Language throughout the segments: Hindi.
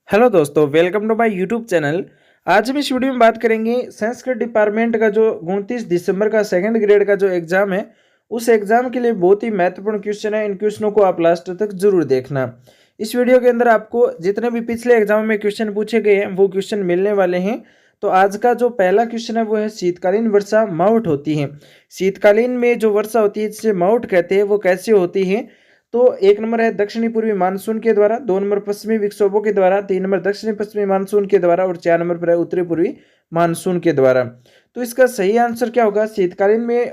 हेलो दोस्तों, welcome to my YouTube channel. आज हम इस वीडियो में बात करेंगे संस्कृत डिपार्टमेंट का जो 29 दिसंबर का सेकंड ग्रेड का जो एग्जाम है, उस एग्जाम के लिए बहुत ही महत्वपूर्ण क्वेश्चन है। इन क्वेश्चनों को आप लास्ट तक जरूर देखना। इस वीडियो के अंदर आपको जितने भी पिछले एग्जाम में क्वेश्चन पूछे गए हैं वो क्वेश्चन मिलने वाले हैं। तो आज का जो पहला क्वेश्चन है वो है शीतकालीन वर्षा माउट होती है। शीतकालीन में जो वर्षा होती है जिसे माउट कहते हैं वो कैसे होती है। तो एक नंबर है दक्षिणी पूर्वी मानसून के द्वारा, दो नंबर पश्चिमी विक्षोभों के द्वारा, तीन नंबर दक्षिणी पश्चिमी मानसून के द्वारा और चार नंबर पर है उत्तरी पूर्वी मानसून के द्वारा। तो इसका सही आंसर क्या होगा? शीतकालीन में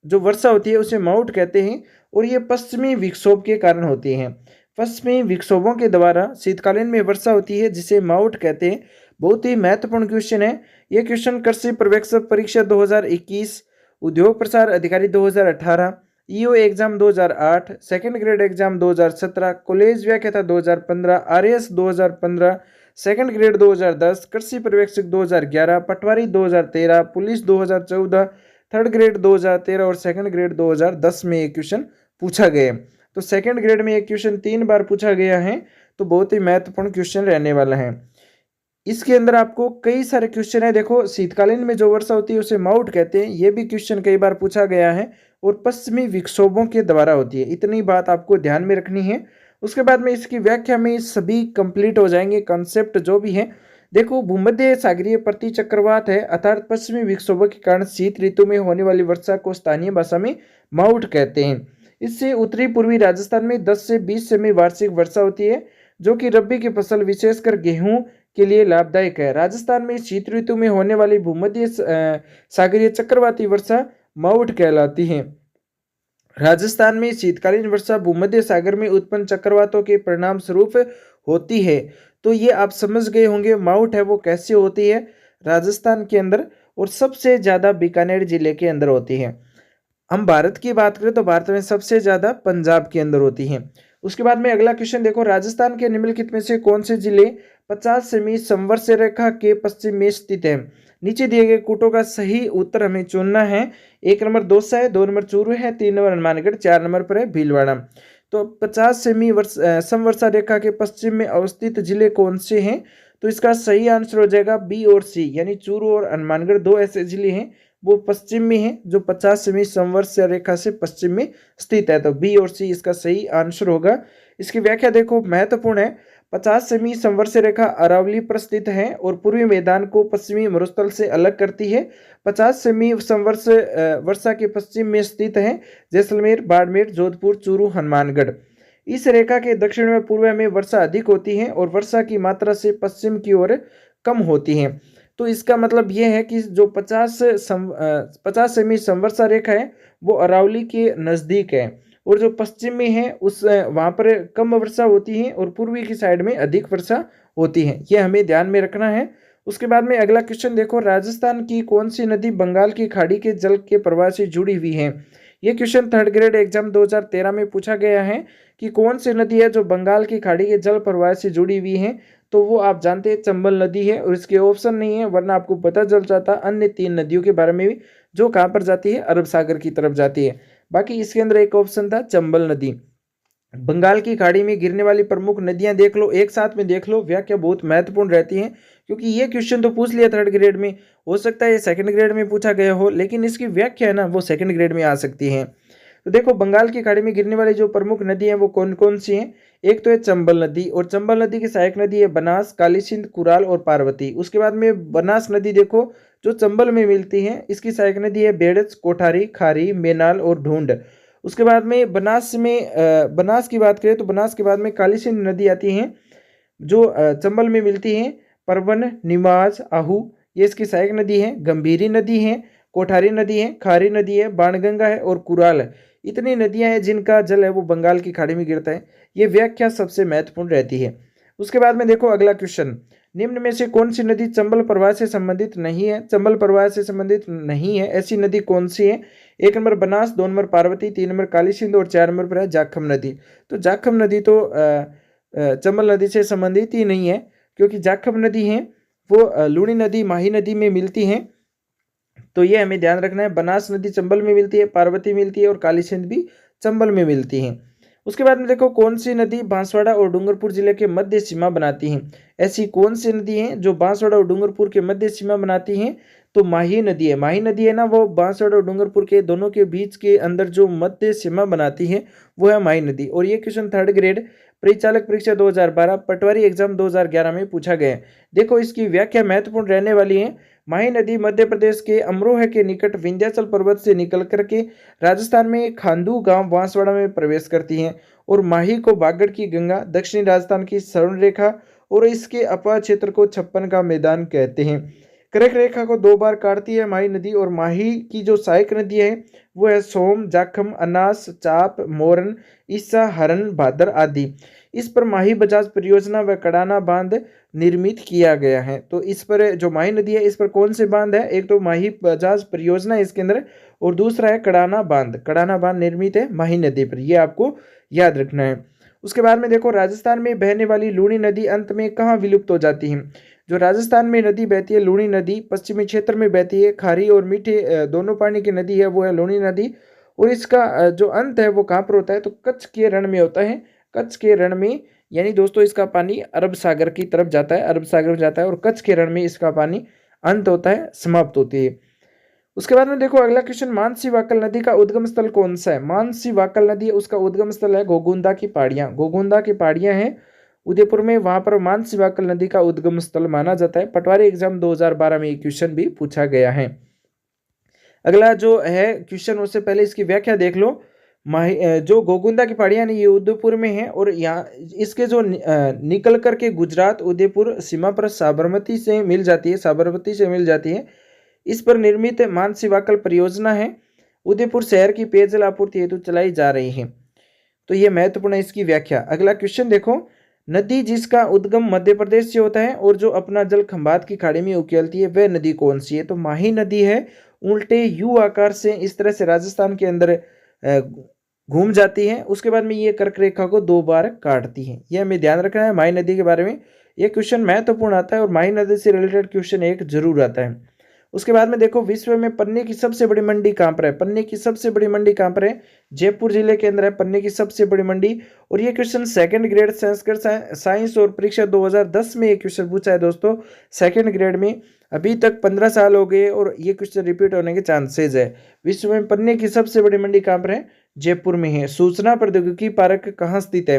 जो वर्षा होती है उसे माउट कहते हैं और ये पश्चिमी विक्षोभ के कारण होती है। पश्चिमी विक्षोभों के द्वारा शीतकालीन में वर्षा होती है जिसे माउट कहते हैं। बहुत ही महत्वपूर्ण क्वेश्चन है ये क्वेश्चन। कृषि पर्यवेक्षक परीक्षा 2021, उद्योग प्रसार अधिकारी 2018, EO exam 2008, second grade exam 2017, college व्याख्याता 2015, आरएएस 2015, सेकंड ग्रेड 2010, कृषि पर्यवेक्षक 2011, पटवारी 2013, पुलिस 2014, थर्ड ग्रेड 2013 और सेकंड ग्रेड 2010 में ये क्वेश्चन पूछा गया। तो सेकंड ग्रेड में ये क्वेश्चन 3 बार पूछा गया है, तो बहुत ही महत्वपूर्ण क्वेश्चन रहने वाला है। इसके अंदर आपको कई सारे क्वेश्चन है। देखो, शीतकालीन में जो वर्षा होती है उसे माउट कहते हैं, ये भी क्वेश्चन कई बार पूछा गया है और पश्चिमी विक्षोभों के द्वारा होती है। इतनी बात आपको ध्यान में रखनी है। उसके बाद में इसकी व्याख्या में सभी कंप्लीट हो जाएंगे कंसेप्ट जो भी है। देखो, भूमध्य सागरीय प्रति चक्रवात है अर्थात पश्चिमी विक्षोभों के कारण शीत ऋतु में होने वाली वर्षा को स्थानीय भाषा में माउट कहते हैं। इससे उत्तरी पूर्वी राजस्थान में 10 से 20 सेमी वार्षिक वर्षा होती है जो कि रबी की फसल विशेषकर गेहूं के लिए लाभदायक है। राजस्थान में शीत ऋतु में होने वाली भूमध्य सागरीय चक्रवाती वर्षा माउट कहलाती है। राजस्थान में शीतकालीन वर्षा भूमध्य सागर में उत्पन्न चक्रवातों के परिणाम स्वरूप होती है। तो ये आप समझ गए होंगे माउट है वो कैसे होती है, राजस्थान के अंदर और सबसे ज्यादा बीकानेर जिले के अंदर होती है। हम भारत की बात करें तो भारत में सबसे ज्यादा पंजाब के अंदर होती है। उसके बाद में अगला क्वेश्चन देखो, राजस्थान के निम्नलिखित में से कौन से जिले 50 सेमी संवर्षीय रेखा के पश्चिम में स्थित है? नीचे दिए गए कूटों का सही उत्तर हमें चुनना है। एक नंबर दौसा है, दो नंबर चूरू है, तीन नंबर हनुमानगढ़, चार नंबर पर है भीलवाड़ा। तो 50 सेमी समवर्षा रेखा के पश्चिम में अवस्थित जिले कौन से हैं? तो इसका सही आंसर हो जाएगा बी और सी, यानी चूरू और हनुमानगढ़ दो ऐसे जिले हैं वो पश्चिम में है जो 50 सेमी संवर्षीय रेखा से पश्चिम में स्थित है। तो बी और सी इसका सही आंसर होगा। इसकी व्याख्या देखो, महत्वपूर्ण है। 50 सेमी संवर्षीय रेखा अरावली पर स्थित है और पूर्वी मैदान को पश्चिमी मरुस्थल से अलग करती है। 50 सेमी संवर्षीय वर्षा के पश्चिम में स्थित है जैसलमेर, बाड़मेर, जोधपुर, चूरू, हनुमानगढ़। इस रेखा के दक्षिण में पूर्व में वर्षा अधिक होती है और वर्षा की मात्रा से पश्चिम की ओर कम होती है। तो इसका मतलब ये है कि जो 50 सेमी संवर्षा रेखा है वो अरावली के नज़दीक है और जो पश्चिम में है उस वहाँ पर कम वर्षा होती है और पूर्वी की साइड में अधिक वर्षा होती है। ये हमें ध्यान में रखना है। उसके बाद में अगला क्वेश्चन देखो, राजस्थान की कौन सी नदी बंगाल की खाड़ी के जल के प्रवाह से जुड़ी हुई है? ये क्वेश्चन थर्ड ग्रेड एग्जाम 2013 में पूछा गया है कि कौन सी नदी है जो बंगाल की खाड़ी के जल प्रवाह से जुड़ी हुई है। तो वो आप जानते हैं चंबल नदी है और इसके ऑप्शन नहीं है, वरना आपको पता चल जाता अन्य 3 नदियों के बारे में भी जो कहाँ पर जाती है, अरब सागर की तरफ जाती है। बाकी इसके अंदर एक ऑप्शन था चंबल नदी। बंगाल की खाड़ी में गिरने वाली प्रमुख नदियां देख लो, एक साथ में देख लो, व्याख्या बहुत महत्वपूर्ण रहती है क्योंकि ये क्वेश्चन तो पूछ लिया थर्ड ग्रेड में, हो सकता है ये सेकंड ग्रेड में पूछा गया हो, लेकिन इसकी व्याख्या है ना वो सेकंड ग्रेड में आ सकती है। तो देखो, बंगाल की खाड़ी में गिरने वाली जो प्रमुख नदी है वो कौन कौन सी हैं? एक तो है चंबल नदी और चंबल नदी की सहायक नदी है बनास, काली सिंध, कुराल और पार्वती। उसके बाद में बनास नदी देखो जो चंबल में मिलती है, इसकी सहायक नदी है बेड़च, कोठारी, खारी, मेनाल और ढूंढ। उसके बाद में बनास की बात करें तो बनास के बाद में काली सिंध नदी आती है जो चंबल में मिलती है। परवन, निमाज, आहू ये इसकी सहायक नदी है। गंभीरी नदी है, कोठारी नदी है, खारी नदी है, बाणगंगा है और कुराल है। इतनी नदियां हैं जिनका जल है वो बंगाल की खाड़ी में गिरता है। ये व्याख्या सबसे महत्वपूर्ण रहती है। उसके बाद में देखो अगला क्वेश्चन, निम्न में से कौन सी नदी चंबल प्रवाह से संबंधित नहीं है? चंबल प्रवाह से संबंधित नहीं है ऐसी नदी कौन सी है? एक नंबर बनास, दो नंबर पार्वती, तीन नंबर काली सिंध और चार नंबर पर है जाखम नदी। तो जाखम नदी तो चंबल नदी से संबंधित ही नहीं है क्योंकि जाखम नदी है वो लूणी नदी, माही नदी में मिलती है। तो ये हमें ध्यान रखना है। बनास नदी चंबल में मिलती है, पार्वती मिलती है और काली सिंध भी चंबल में मिलती है। उसके बाद में देखो कौन सी नदी बांसवाड़ा और डूंगरपुर जिले के मध्य सीमा बनाती हैं। ऐसी कौन सी नदी है जो बांसवाड़ा और डूंगरपुर के मध्य सीमा बनाती हैं? तो माही नदी है। माही नदी है ना, वो बांसवाड़ा और डूंगरपुर के दोनों के बीच के अंदर जो मध्य सीमा बनाती है वो है माही नदी। और ये क्वेश्चन थर्ड ग्रेड परिचालक परीक्षा 2012 पटवारी एग्जाम 2011 में पूछा गया है। देखो इसकी व्याख्या महत्वपूर्ण रहने वाली है। माही नदी मध्य प्रदेश के अमरोहा के निकट विंध्याचल पर्वत से निकल करके राजस्थान में खांदू गांव बांसवाड़ा में प्रवेश करती है। और माही को बागड़ की गंगा, दक्षिणी राजस्थान की स्वर्ण रेखा और इसके अपा क्षेत्र को छप्पन का मैदान कहते हैं। कर्क रेखा को दो बार काटती है माही नदी। और माही की जो सहायक नदी है वो है सोम, जाखम, अनास, चाप, मोरन, ईसा, हरन, भादर आदि। इस पर माही बजाज परियोजना व कड़ाना बांध निर्मित किया गया है। तो इस पर जो माही नदी है इस पर कौन से बांध है? एक तो माही बजाज परियोजना है इसके अंदर, और दूसरा है कड़ाना बांध। कड़ाना बांध निर्मित है माही नदी पर, यह आपको याद रखना है। उसके बाद में देखो राजस्थान में बहने वाली लूणी नदी अंत में कहाँ विलुप्त हो जाती है? जो राजस्थान में नदी बहती है लूणी नदी पश्चिमी क्षेत्र में बहती है। खारी और मीठे दोनों पानी की नदी है वो है लूणी नदी। और इसका जो अंत है वो कहाँ पर होता है? तो कच्छ के रण में होता है। कच्छ के रण में, यानी दोस्तों इसका पानी अरब सागर की तरफ जाता है, अरब सागर में जाता है और कच्छ के रण में इसका पानी अंत होता है, समाप्त होती है। उसके बाद में देखो अगला क्वेश्चन, मानसी वाकल नदी का उद्गम स्थल कौन सा है? मानसी वाकल नदी उसका उद्गम स्थल है घोगुंदा की पहाड़ियां। घोगुंदा की पहाड़ियां हैं उदयपुर में, वहां पर मानसी वाकल नदी का उद्गम स्थल माना जाता है। पटवारी एग्जाम 2012 में ये क्वेश्चन भी पूछा गया है। अगला जो है क्वेश्चन उससे पहले इसकी व्याख्या देख लो। जो घोगुंदा की पहाड़ियां ये उदयपुर में है और यहाँ इसके जो निकल करके गुजरात उदयपुर सीमा पर साबरमती से मिल जाती है, साबरमती से मिल जाती है। इस पर निर्मित मानसी वाकल परियोजना है उदयपुर शहर की पेयजल आपूर्ति हेतु चलाई जा रही है। तो ये महत्वपूर्ण है इसकी व्याख्या। अगला क्वेश्चन देखो, नदी जिसका उद्गम मध्य प्रदेश से होता है और जो अपना जल खंभात की खाड़ी में उकेलती है वह नदी कौन सी है? तो माही नदी है। उल्टे यू आकार से इस तरह से राजस्थान के अंदर घूम जाती है। उसके बाद में ये कर्क रेखा को दो बार काटती है। यह हमें ध्यान रखना है माही नदी के बारे में। यह क्वेश्चन महत्वपूर्ण आता है और माही नदी से रिलेटेड क्वेश्चन एक जरूर आता है। उसके बाद में देखो विश्व में पन्ने की सबसे बड़ी मंडी कहाँ पर है? पन्ने की सबसे बड़ी मंडी कहाँ पर है? जयपुर जिले के अंदर है पन्ने की सबसे बड़ी मंडी। और ये question second grade Sanskrit science और परीक्षा 2010 में ये क्वेश्चन पूछा है दोस्तों, सेकंड ग्रेड में। अभी तक 15 साल हो गए और ये क्वेश्चन रिपीट होने के चांसेज है। विश्व में पन्ने की सबसे बड़ी मंडी कहाँ पर है? जयपुर में है। सूचना प्रौद्योगिकी पार्क कहाँ स्थित है?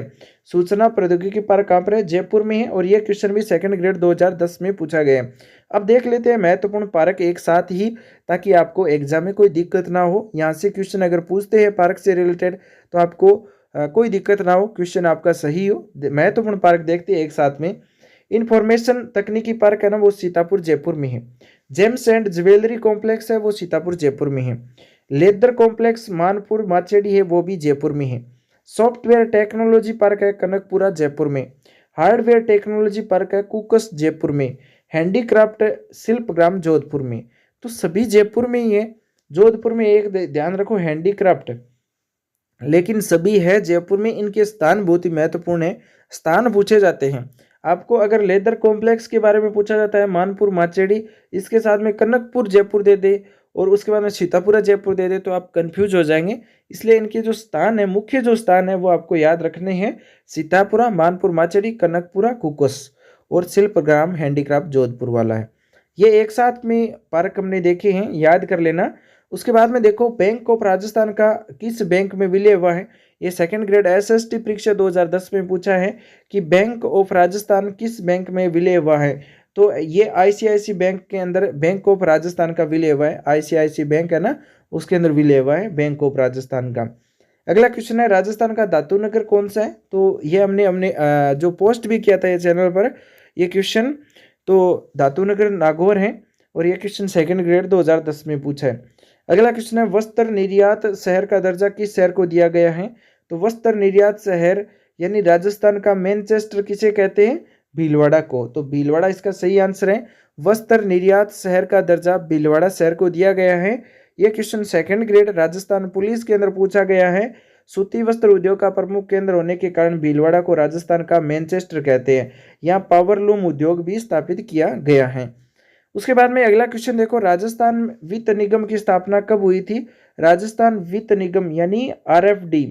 सूचना प्रौद्योगिकी पार्क कहाँ पर है? जयपुर में है। और यह क्वेश्चन भी सेकंड ग्रेड 2010 में पूछा गया है। अब देख लेते हैं महत्वपूर्ण पार्क एक साथ ही, ताकि आपको एग्जाम में कोई दिक्कत ना हो। यहाँ से क्वेश्चन अगर पूछते हैं पार्क से रिलेटेड तो आपको कोई दिक्कत ना हो, क्वेश्चन आपका सही हो। महत्वपूर्ण पार्क देखते हैं एक साथ में। इंफॉर्मेशन तकनीकी पार्क है ना, वो सीतापुर जयपुर में है। जेम्स एंड ज्वेलरी कॉम्प्लेक्स है वो सीतापुर जयपुर में है। लेदर कॉम्प्लेक्स मानपुर माचेडी है वो भी जयपुर में है। सॉफ्टवेयर टेक्नोलॉजी पार्क है कनकपुरा जयपुर में। हार्डवेयर टेक्नोलॉजी पार्क है कुकस जयपुर में। हैंडीक्राफ्ट शिल्पग्राम जोधपुर में। तो सभी जयपुर में ही है। जोधपुर में एक ध्यान रखो हैंडीक्राफ्ट, लेकिन सभी है जयपुर में। इनके स्थान बहुत ही महत्वपूर्ण है, स्थान पूछे जाते हैं आपको। अगर लेदर कॉम्प्लेक्स के बारे में पूछा जाता है मानपुर माचेडी, इसके साथ में कनकपुर जयपुर दे दे और उसके बाद में सीतापुरा जयपुर दे दे तो आप कंफ्यूज हो जाएंगे। इसलिए इनके जो स्थान है, मुख्य जो स्थान है वो आपको याद रखने हैं। सीतापुरा, मानपुर माचेडी, कनकपुरा, कुकस और शिल्पग्राम हैंडीक्राफ्ट जोधपुर वाला है। ये एक साथ में पार्क हमने देखे हैं, याद कर लेना। उसके बाद में देखो बैंक ऑफ राजस्थान का किस बैंक में विलय हुआ है? ये सेकंड ग्रेड एसएसटी परीक्षा 2010 में पूछा है कि बैंक ऑफ राजस्थान किस बैंक में विलय हुआ है। तो ये आईसीआईसी बैंक के अंदर बैंक ऑफ राजस्थान का विलय हुआ है। आईसीआईसी बैंक है ना, उसके अंदर विलय हुआ है बैंक ऑफ राजस्थान का। अगला क्वेश्चन है राजस्थान का धातु नगर कौन सा है? तो ये हमने जो पोस्ट भी किया था ये चैनल पर ये क्वेश्चन। तो धातु नगर नागौर है और ये क्वेश्चन सेकंड ग्रेड 2010 में पूछा है। अगला क्वेश्चन है वस्त्र निर्यात शहर का दर्जा किस शहर को दिया गया है? तो वस्त्र निर्यात शहर यानी राजस्थान का मैनचेस्टर किसे कहते हैं? भीलवाड़ा को। तो भीलवाड़ा इसका सही आंसर है। वस्त्र निर्यात शहर का दर्जा भीलवाड़ा शहर को दिया गया है। यह question second grade Rajasthan police के अंदर पूछा गया है। सूती वस्त्र उद्योग का प्रमुख केंद्र होने के कारण भीलवाड़ा को राजस्थान का मैनचेस्टर कहते हैं। यहाँ पावरलूम उद्योग भी स्थापित किया गया है। उसके बाद में अगला क्वेश्चन देखो, राजस्थान वित्त निगम की स्थापना कब हुई थी? राजस्थान वित्त निगम यानी आरएफडी,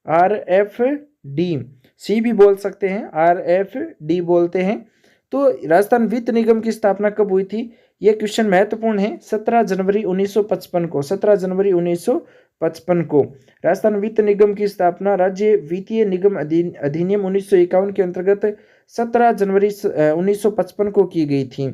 RFD, सी भी बोल सकते हैं, RFD बोलते हैं। तो राजस्थान वित्त निगम की स्थापना कब हुई थी? ये क्वेश्चन महत्वपूर्ण है। 17 जनवरी 1955 को, 17 जनवरी 1955 को राजस्थान वित्त निगम की स्थापना राज्य वित्तीय निगम अधिनियम 1951 के अंतर्गत 17 जनवरी 1955 को की गई थी।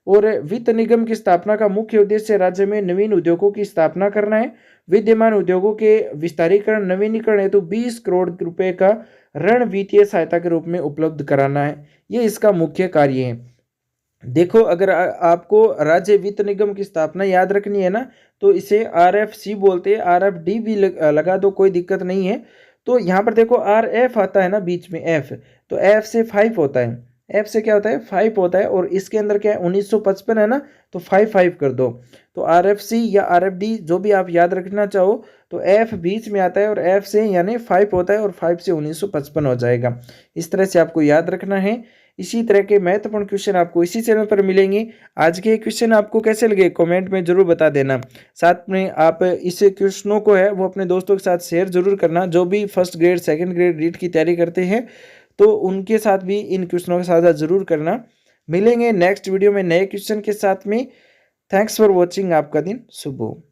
और वित्त निगम की स्थापना का मुख्य उद्देश्य राज्य में नवीन उद्योगों की स्थापना करना है। विद्यमान उद्योगों के विस्तारीकरण नवीनीकरण हेतु 20 करोड़ रुपए का ऋण वित्तीय सहायता के रूप में उपलब्ध कराना है। ये इसका मुख्य कार्य है। देखो, अगर आपको राज्य वित्त निगम की स्थापना याद रखनी है ना, तो इसे RFC बोलते हैं, RFD भी लगा दो, कोई दिक्कत नहीं है। तो यहाँ पर देखो RF आता है ना बीच में, F, तो F से 5 होता है, F से क्या होता है? 5 होता है। और इसके अंदर क्या है? 1955 है ना, तो 5 कर दो। तो RFC या RFD जो भी आप याद रखना चाहो, तो F बीच में आता है और F से यानी 5 होता है और 5 से 1955 हो जाएगा। इस तरह से आपको याद रखना है। इसी तरह के महत्वपूर्ण क्वेश्चन आपको इसी चैनल पर मिलेंगे। आज के क्वेश्चन आपको कैसे लगे कमेंट में जरूर बता देना। साथ में आप इस क्वेश्चनों को है वो अपने दोस्तों के साथ शेयर जरूर करना, जो भी first grade second grade REET की तैयारी करते हैं, तो उनके साथ भी इन क्वेश्चनों का साझा जरूर करना। मिलेंगे नेक्स्ट वीडियो में नए क्वेश्चन के साथ में। Thanks for watching. आपका दिन शुभ हो।